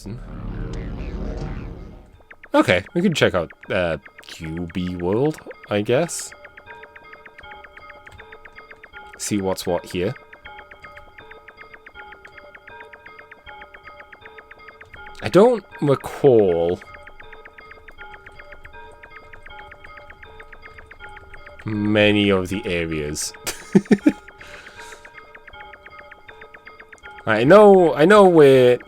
interesting. Okay, we can check out QB World, I guess. See what's what here. I don't recall many of the areas. I know where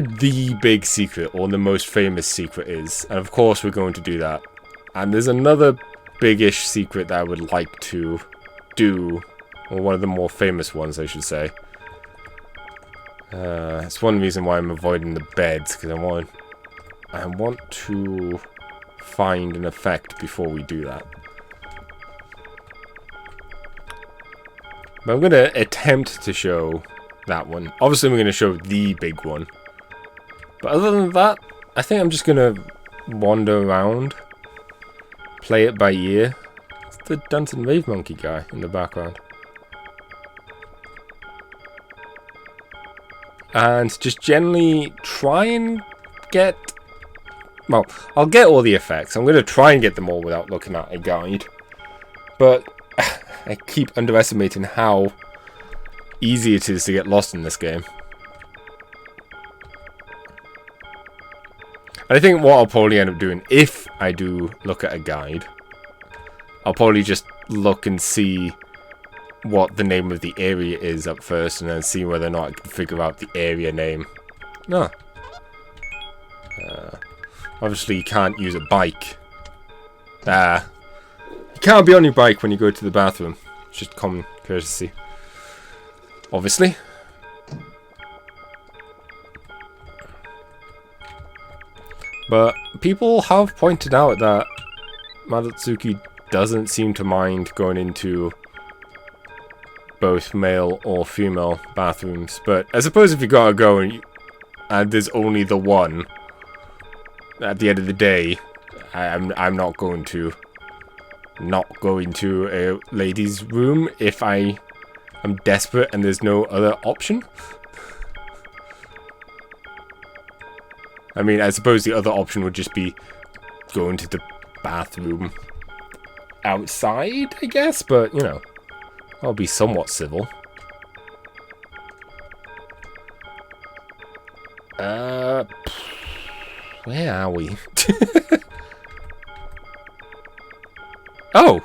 the big secret, or the most famous secret is, and of course we're going to do that. And there's another biggish secret that I would like to do, or one of the more famous ones, I should say. It's one reason why I'm avoiding the beds, because I want to find an effect before we do that. But I'm going to attempt to show that one. Obviously, we're going to show the big one. But other than that, I think I'm just going to wander around. Play it by ear. It's the Dance and Rave Monkey guy in the background. And just generally try and get... Well, I'll get all the effects. I'm going to try and get them all without looking at a guide. But I keep underestimating how easy it is to get lost in this game. And I think what I'll probably end up doing, if I do look at a guide, I'll probably just look and see what the name of the area is up first, and then see whether or not I can figure out the area name. No. Obviously you can't use a bike. You can't be on your bike when you go to the bathroom. It's just common courtesy. Obviously. But people have pointed out that Madotsuki doesn't seem to mind going into both male or female bathrooms. But I suppose if you gotta go and there's only the one, at the end of the day, I'm not going to go into a ladies' room if I am desperate and there's no other option. I mean, I suppose the other option would just be going to the bathroom outside, I guess, but, you know, I'll be somewhat civil. Where are we? Oh!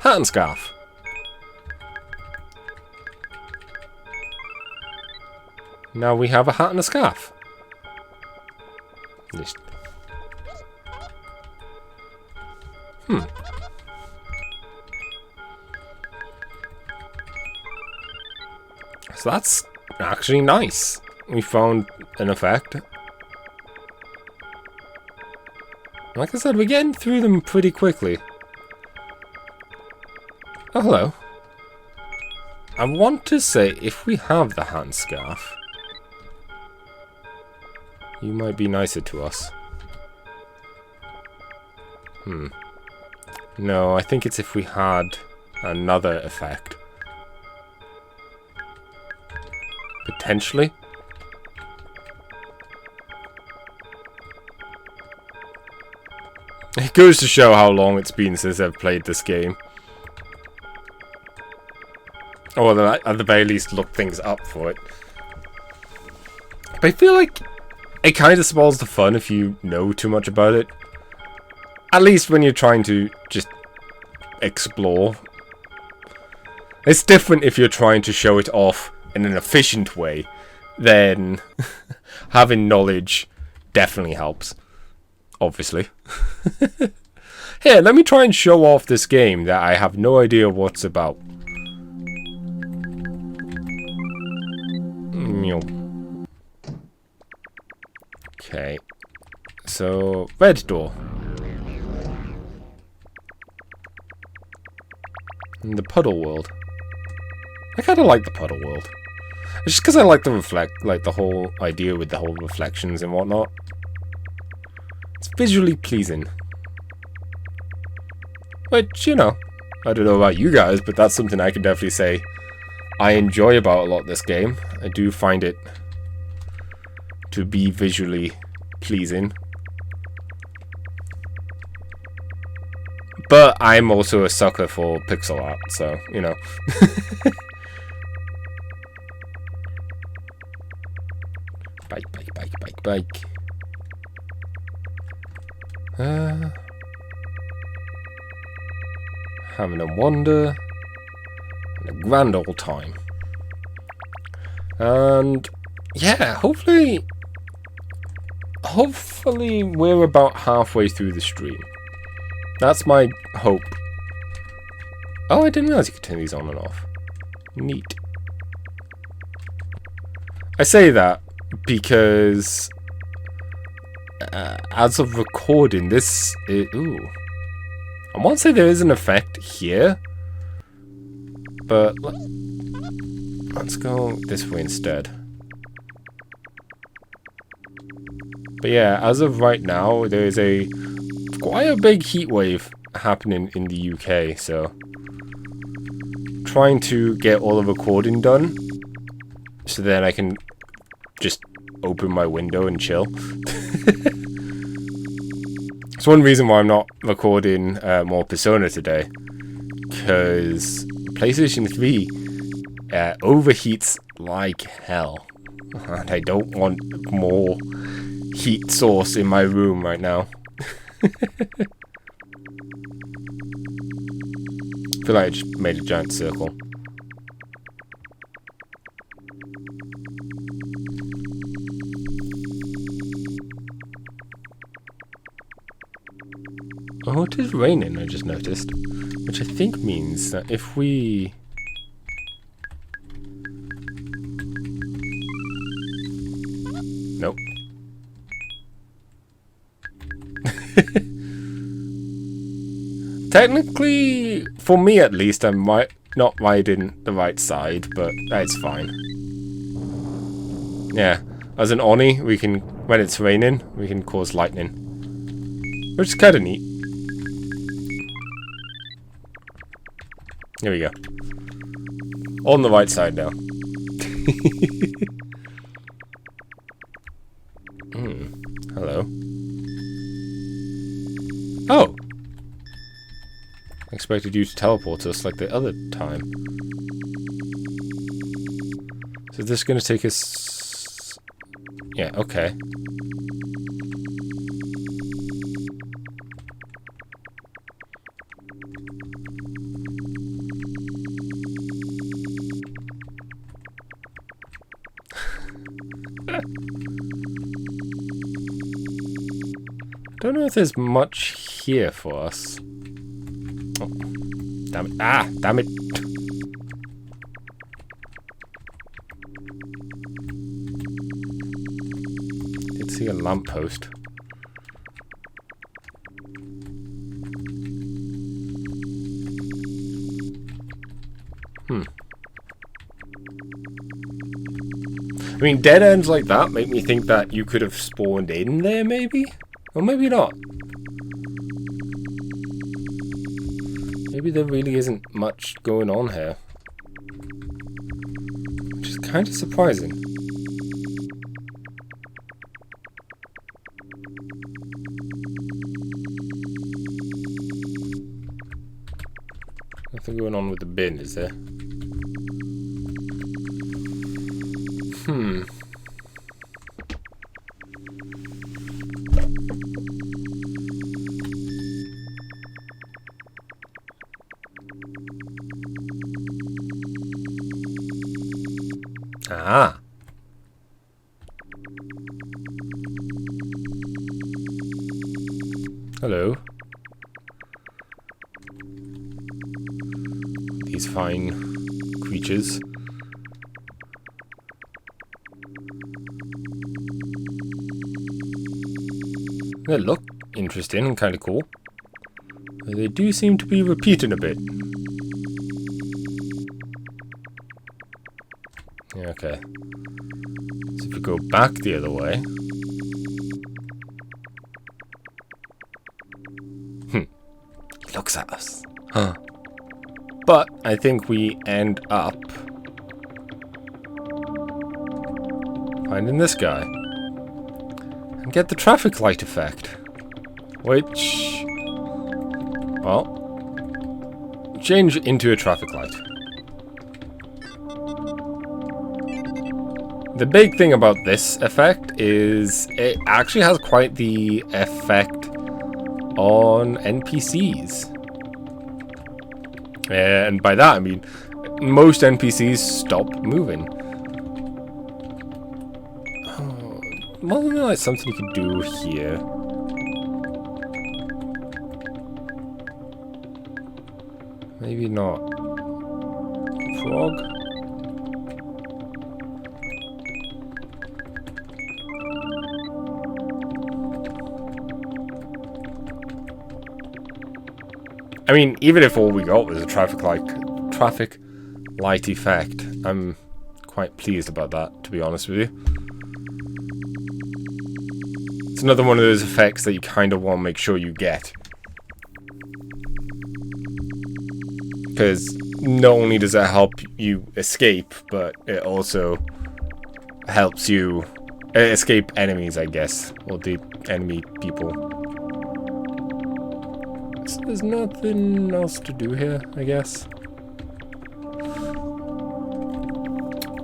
Hat and scarf. Now we have a hat and a scarf. Just... So that's actually nice. We found an effect. Like I said, we're getting through them pretty quickly. Oh, hello. I want to say, if we have the hat and scarf, you might be nicer to us. No, I think it's if we had another effect. Potentially. It goes to show how long it's been since I've played this game. Or at the very least look things up for it. But I feel like it kind of spoils the fun if you know too much about it. At least when you're trying to just explore. It's different if you're trying to show it off in an efficient way. Then having knowledge definitely helps. Obviously. Here, let me try and show off this game that I have no idea what's about. Okay. So, red door. In the puddle world. I kind of like the puddle world. It's just because I like the whole idea with the whole reflections and whatnot. It's visually pleasing. Which, you know, I don't know about you guys, but that's something I can definitely say I enjoy about a lot of this game. I do find it to be visually pleasing. But I'm also a sucker for pixel art, so, you know. Bike, bike, bike, bike, bike. Having a wander. And a grand old time. And, yeah, hopefully we're about halfway through the stream. That's my hope. Oh, I didn't realize you could turn these on and off. Neat. I say that because as of recording this, ooh, I want to say there is an effect here, but let's go this way instead. But yeah, as of right now, there is quite a big heat wave happening in the UK, so trying to get all the recording done so then I can just open my window and chill. It's one reason why I'm not recording more Persona today, because PlayStation 3 overheats like hell, and I don't want more heat source in my room right now. I feel like I just made a giant circle. Oh, it is raining, I just noticed. Which I think means that if we... Nope. Technically, for me at least, I'm not riding the right side, but that's fine. Yeah, as an Oni, we can, when it's raining, we can cause lightning. Which is kind of neat. Here we go. On the right side now. Hello. Oh! I expected you to teleport us like the other time. So this is going to take us... Yeah, okay. Don't know if there's much here for us. Oh, damn it. Ah, damn it. Did see a lamppost. I mean, dead ends like that make me think that you could have spawned in there, maybe? Or maybe not. Maybe there really isn't much going on here. Which is kind of surprising. Nothing going on with the bin, is there? Ah. Hello. These fine creatures. They look interesting and kind of cool. They do seem to be repeating a bit. Okay. So if we go back the other way... He looks at us. Huh. But I think we end up finding this guy. And get the traffic light effect. Which... well... change into a traffic light. The big thing about this effect is it actually has quite the effect on NPCs. And by that I mean most NPCs stop moving. Oh, well, that's something you can do here. Maybe not. Frog? I mean, even if all we got was a traffic light effect, I'm quite pleased about that, to be honest with you. It's another one of those effects that you kind of want to make sure you get. Because not only does it help you escape, but it also helps you escape enemies, I guess. Or the enemy people. So there's nothing else to do here, I guess.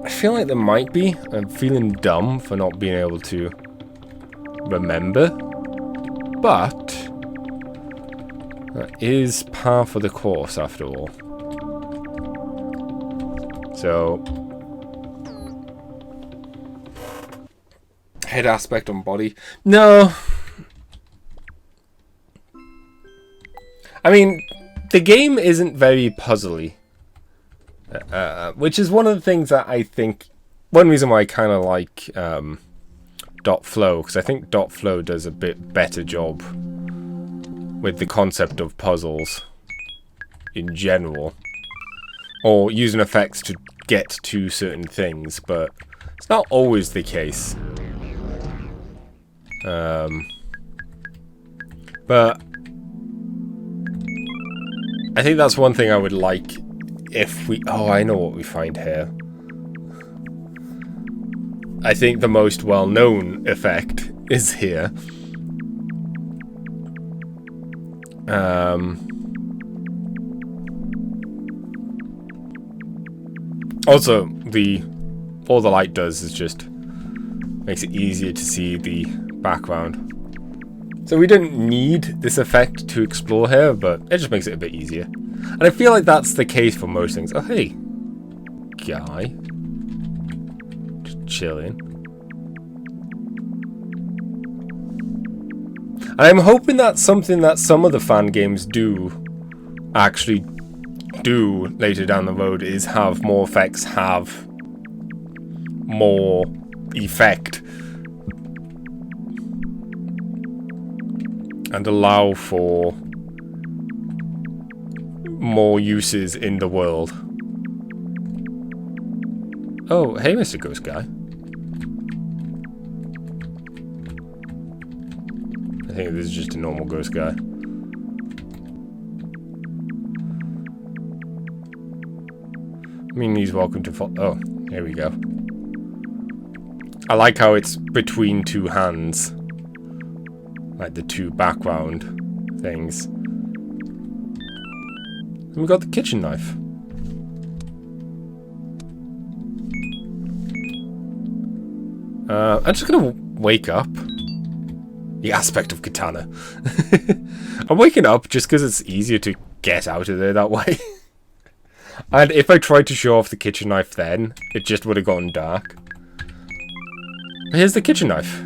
I feel like there might be. I'm feeling dumb for not being able to remember. But that is par for the course, after all. So, head aspect on body. No. I mean, the game isn't very puzzly. Which is one of the things that I think... one reason why I kind of like .flow. Because I think .flow does a bit better job with the concept of puzzles in general. Or using effects to get to certain things, but it's not always the case. But I think that's one thing I would like if we... oh, I know what we find here. I think the most well-known effect is here. Also, all the light does is just makes it easier to see the background. So we didn't need this effect to explore here, but it just makes it a bit easier. And I feel like that's the case for most things. Oh, hey. Guy. Just chilling. And I'm hoping that's something that some of the fan games actually do later down the road, is have more effects, have more effect, and allow for more uses in the world. Oh, hey, Mr. Ghost Guy. I think this is just a normal ghost guy. I mean, he's welcome to follow. Oh, here we go. I like how it's between two hands. Like the two background things. And we got the kitchen knife. I'm just gonna wake up. The aspect of katana. I'm waking up just because it's easier to get out of there that way. And if I tried to show off the kitchen knife then, it just would have gone dark. But here's the kitchen knife.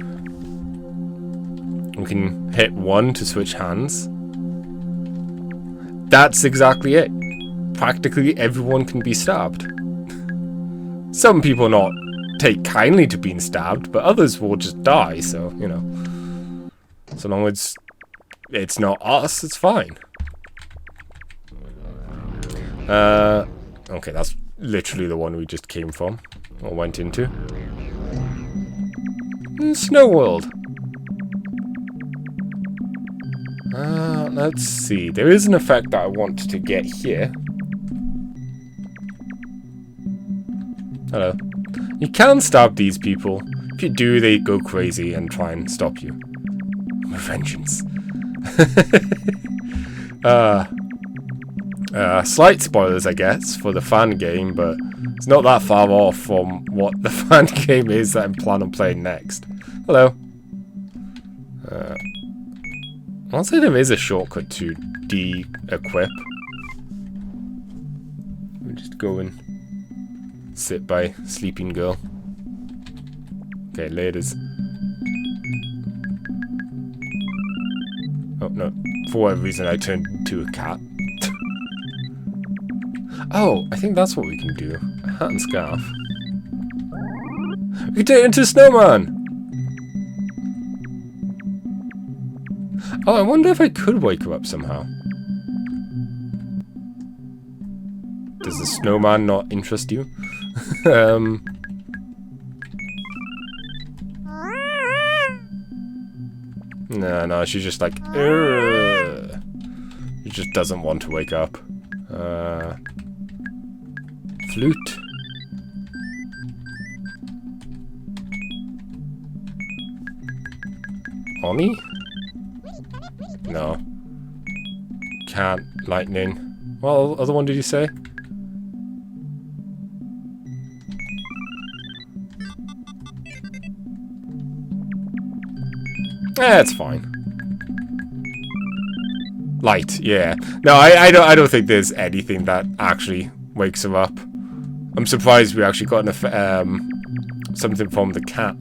We can hit 1 to switch hands. That's exactly it. Practically everyone can be stabbed. Some people not take kindly to being stabbed, but others will just die, so, you know. So long as it's not us, it's fine. Okay, that's literally the one we just came from, or went into. Snow World. Let's see. There is an effect that I want to get here. Hello. You can stab these people. If you do, they go crazy and try and stop you. With vengeance. Slight spoilers, I guess, for the fan game, but it's not that far off from what the fan game is that I'm planning on playing next. Hello. I'll say there is a shortcut to de-equip. We'll just go and sit by sleeping girl. Okay, laters. Oh, no. For whatever reason, I turned into a cat. Oh, I think that's what we can do. A hat and scarf. We can turn it into a snowman! Oh, I wonder if I could wake her up somehow. Does the snowman not interest you? No, she's just like... Urgh. She just doesn't want to wake up. Flute. Oni? No. Can't. Lightning. What other one did you say? It's fine. Light, yeah. No, I don't think there's anything that actually wakes her up. I'm surprised we actually got something from the cat.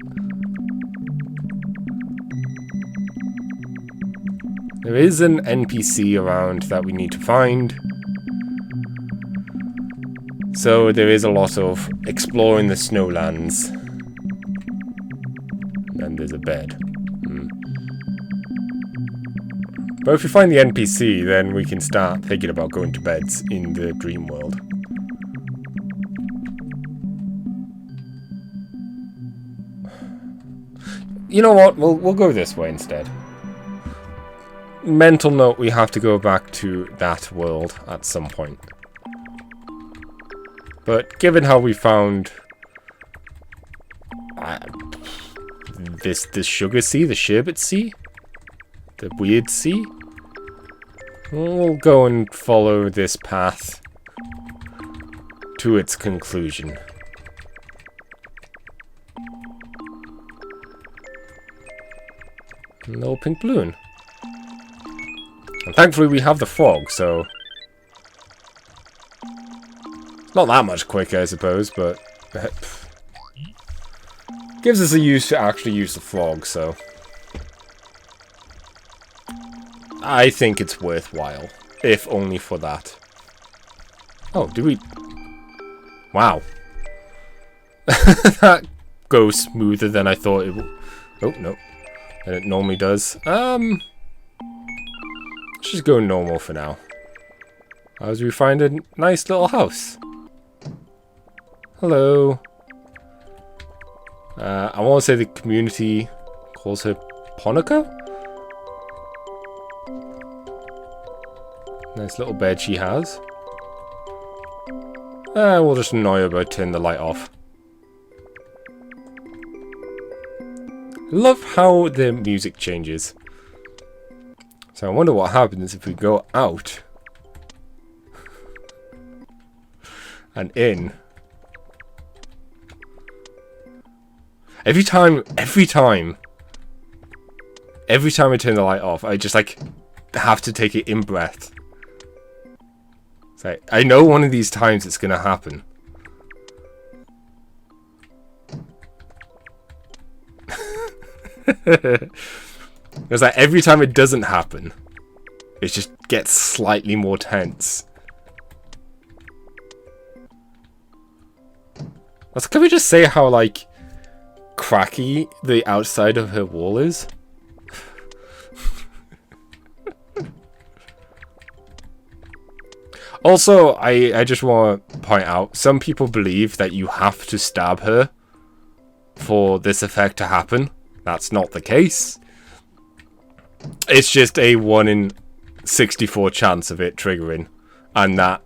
There is an NPC around that we need to find. So there is a lot of exploring the snowlands. And there's a bed. But if we find the NPC, then we can start thinking about going to beds in the dream world. You know what? We'll go this way instead. Mental note, we have to go back to that world at some point. But given how we found this sugar sea, the sherbet sea, the weird sea, we'll go and follow this path to its conclusion. A little pink balloon. And thankfully we have the frog, so... Not that much quicker, I suppose, but... gives us a use to actually use the frog, so... I think it's worthwhile. If only for that. Oh, did we... Wow. That goes smoother than I thought it would. Oh, no. Than it normally does. Let's just go normal for now. As we find a nice little house. Hello. I want to say the community calls her Poniko? Nice little bed she has. We'll just annoy her by turning the light off. Love how the music changes. So I wonder what happens if we go out and in. Every time I turn the light off, I just like have to take it in breath. It's like, I know one of these times it's gonna happen. It's like every time it doesn't happen, it just gets slightly more tense. Also, can we just say how like cracky the outside of her wall is? Also, I just want to point out, some people believe that you have to stab her for this effect to happen. That's not the case. It's just a 1 in 64 chance of it triggering. And that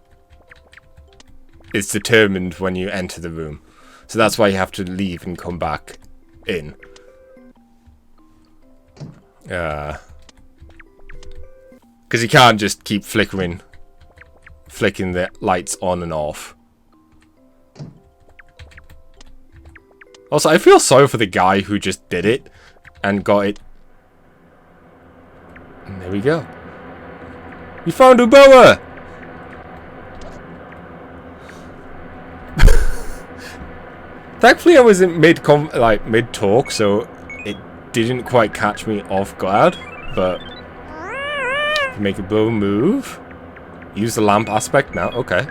is determined when you enter the room. So that's why you have to leave and come back in. Because you can't just keep flicking the lights on and off. Also, I feel sorry for the guy who just did it and got it. And there we go. We found a boa! Thankfully, I was in mid-talk, so it didn't quite catch me off guard. But make a boa move. Use the lamp aspect now. Okay.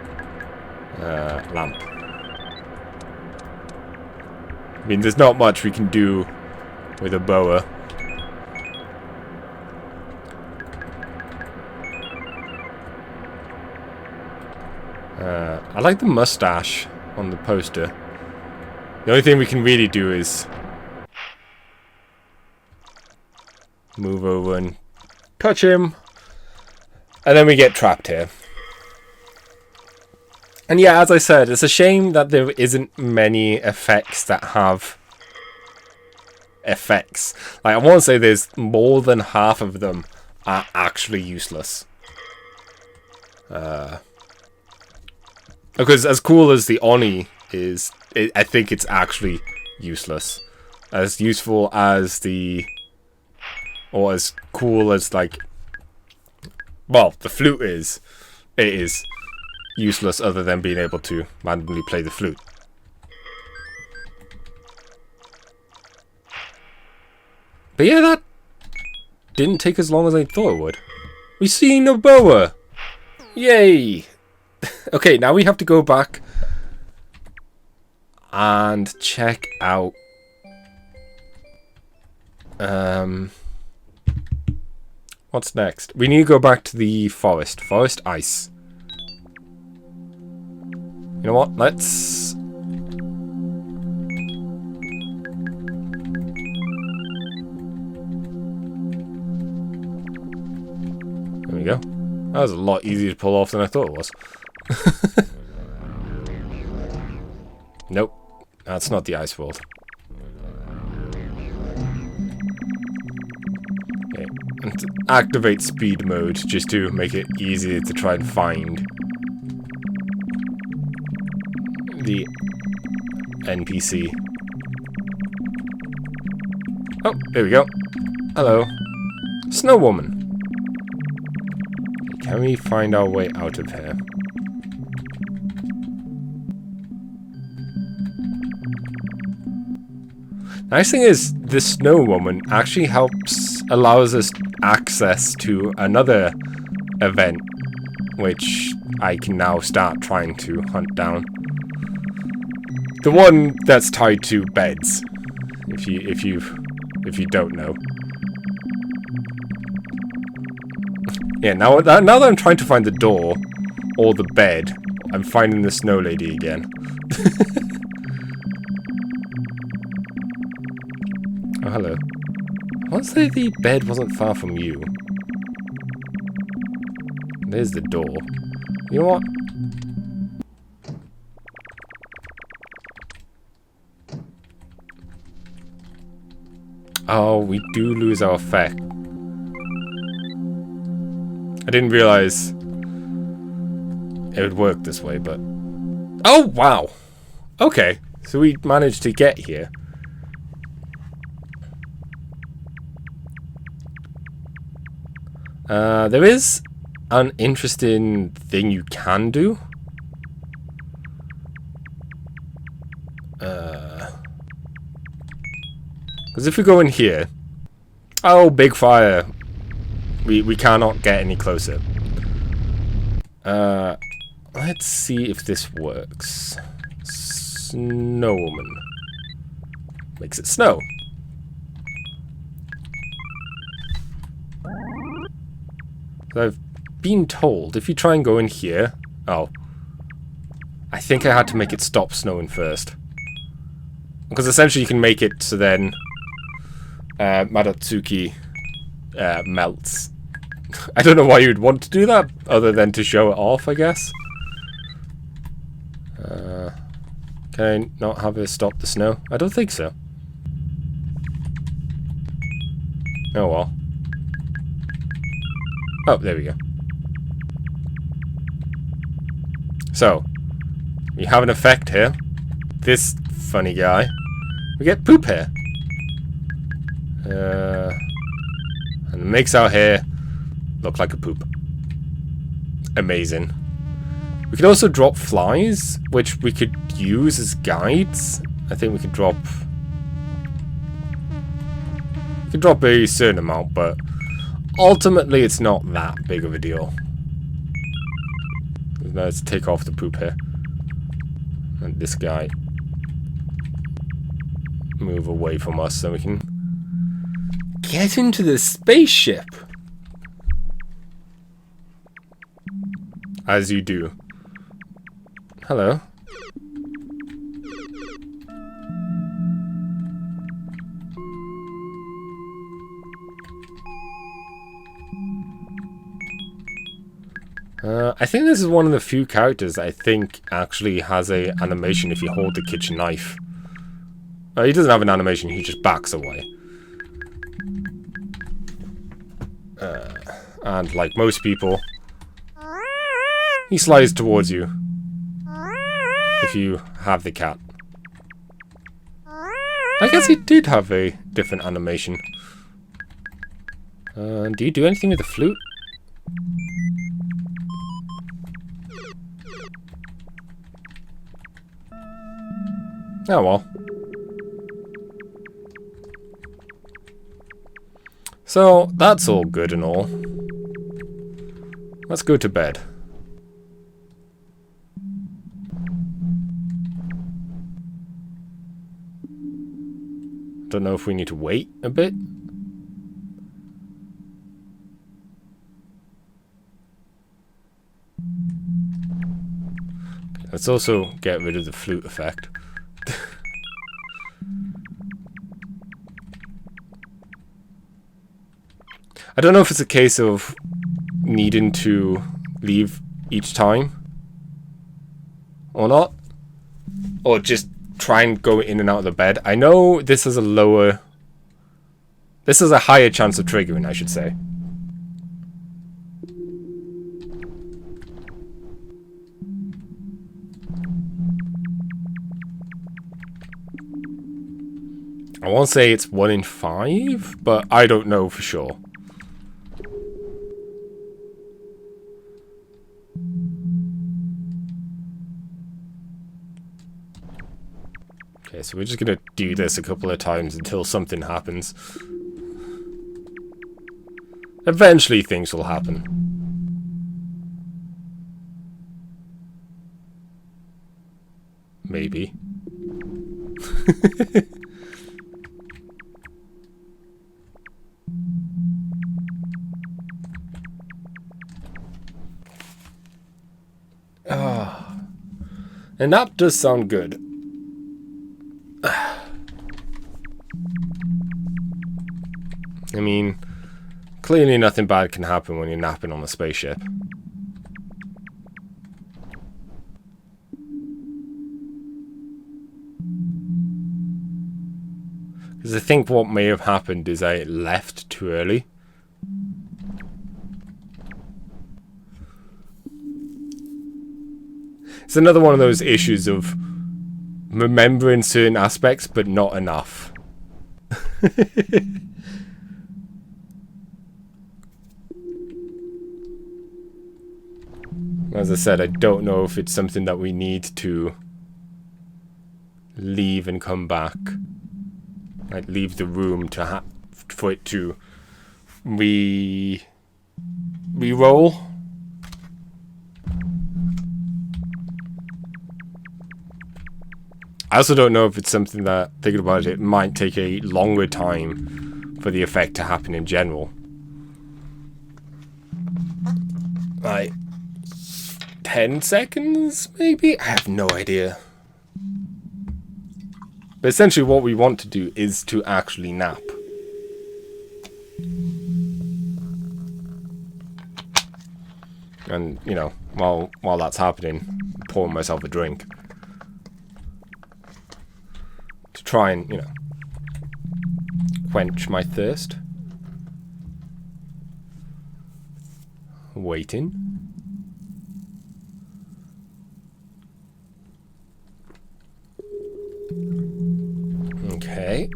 Lamp. I mean, there's not much we can do with a boa. I like the mustache on the poster. The only thing we can really do is move over and touch him. And then we get trapped here. And yeah, as I said, it's a shame that there isn't many effects that have effects. Like, I want to say there's more than half of them are actually useless. Because as cool as the Oni is, I think it's actually useless. As useful as the... Or as cool as, like... Well, the flute is. It is useless other than being able to randomly play the flute. But yeah, that didn't take as long as I thought it would. We see no boa! Yay! Okay, now we have to go back and check out what's next? We need to go back to the forest. Forest ice. You know what? Let's... There we go. That was a lot easier to pull off than I thought it was. Nope. That's not the ice world. Okay. And to activate speed mode just to make it easier to try and find the NPC. Oh, there we go. Hello. Snow Woman. Can we find our way out of here? Nice thing is, the Snow Woman actually allows us access to another event, which I can now start trying to hunt down. The one that's tied to beds, if you don't know. Yeah, now that I'm trying to find the door or the bed, I'm finding the Snow Lady again. Oh, hello. I want to say the bed wasn't far from you. There's the door. You know what? Oh, we do lose our effect. I didn't realize it would work this way, but... Oh, wow! Okay, so we managed to get here. There is an interesting thing you can do. Because if we go in here... Oh, big fire! We cannot get any closer. Let's see if this works. Snow Woman. Makes it snow. So I've been told if you try and go in here... Oh. I think I had to make it stop snowing first. Because essentially you can make it so then Madatsuki melts. I don't know why you'd want to do that, other than to show it off, I guess. Can I not have it stop the snow? I don't think so. Oh well. Oh, there we go. So, we have an effect here. This funny guy. We get poop hair. And it makes our hair look like a poop. Amazing. We could also drop flies, which we could use as guides. I think we could drop... We could drop a certain amount, but ultimately it's not that big of a deal. Let's take off the poop here. And this guy move away from us so we can get into the spaceship. As you do. Hello. I think this is one of the few characters I think actually has a animation if you hold the kitchen knife. He doesn't have an animation, he just backs away. And like most people, he slides towards you if you have the cat. I guess he did have a different animation. Do you do anything with the flute? Oh well. So, that's all good and all. Let's go to bed. Don't know if we need to wait a bit. Let's also get rid of the flute effect. I don't know if it's a case of needing to leave each time or not, or just try and go in and out of the bed. I know this is a higher chance of triggering, I should say. I won't say it's 1 in 5, but I don't know for sure. Okay, so we're just gonna do this a couple of times until something happens. Eventually things will happen. Maybe. And that does sound good. I mean, clearly nothing bad can happen when you're napping on a spaceship. Because I think what may have happened is I left too early. It's another one of those issues of remembering certain aspects, but not enough. As I said, I don't know if it's something that we need to leave and come back. Like, leave the room to for it to re-roll. I also don't know if it's something that, thinking about it, might take a longer time for the effect to happen in general. Like 10 seconds, maybe? I have no idea. But essentially what we want to do is to actually nap. And, you know, while that's happening, pouring myself a drink. To try and, you know, quench my thirst. Waiting. Okay.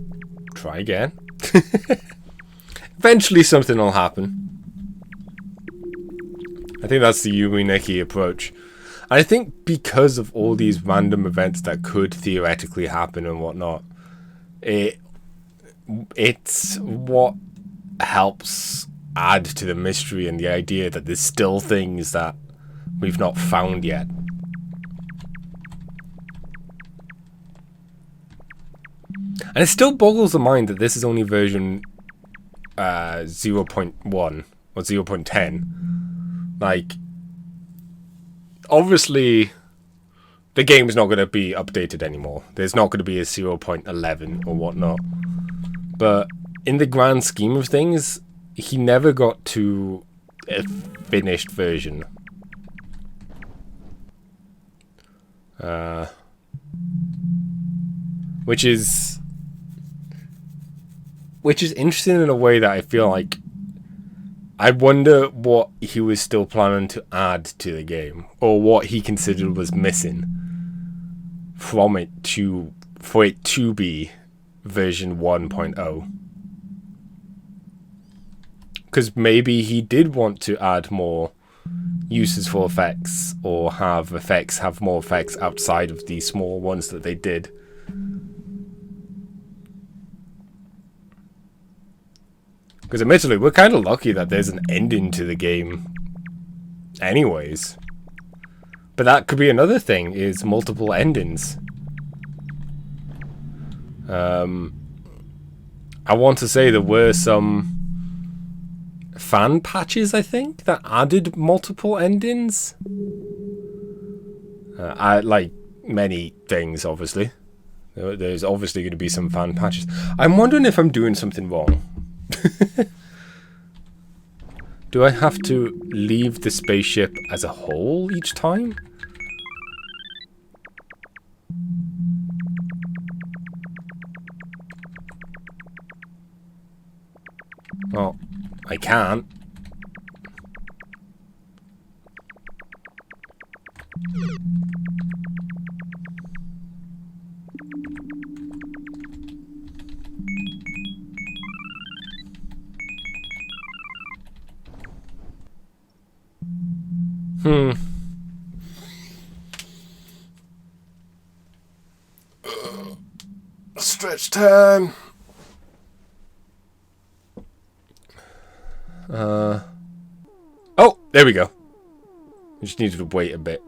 Try again. Eventually something will happen. I think that's the Yume Nikki approach. I think because of all these random events that could theoretically happen and whatnot, it's what helps add to the mystery and the idea that there's still things that we've not found yet. And it still boggles the mind that this is only version 0.1 or 0.10. Like, obviously, the game's not going to be updated anymore. There's not going to be a 0.11 or whatnot. But in the grand scheme of things, he never got to a finished version. Which is interesting in a way that I feel like I wonder what he was still planning to add to the game, or what he considered was missing from it for it to be version 1.0. Because maybe he did want to add more uses for effects, or have more effects outside of the small ones that they did. Because admittedly, we're kind of lucky that there's an ending to the game anyways. But that could be another thing, is multiple endings. I want to say there were some fan patches, I think, that added multiple endings. I like many things, obviously. There's obviously going to be some fan patches. I'm wondering if I'm doing something wrong. Do I have to leave the spaceship as a whole each time? Well, I can't. Stretch time. Oh, there we go. We just needed to wait a bit.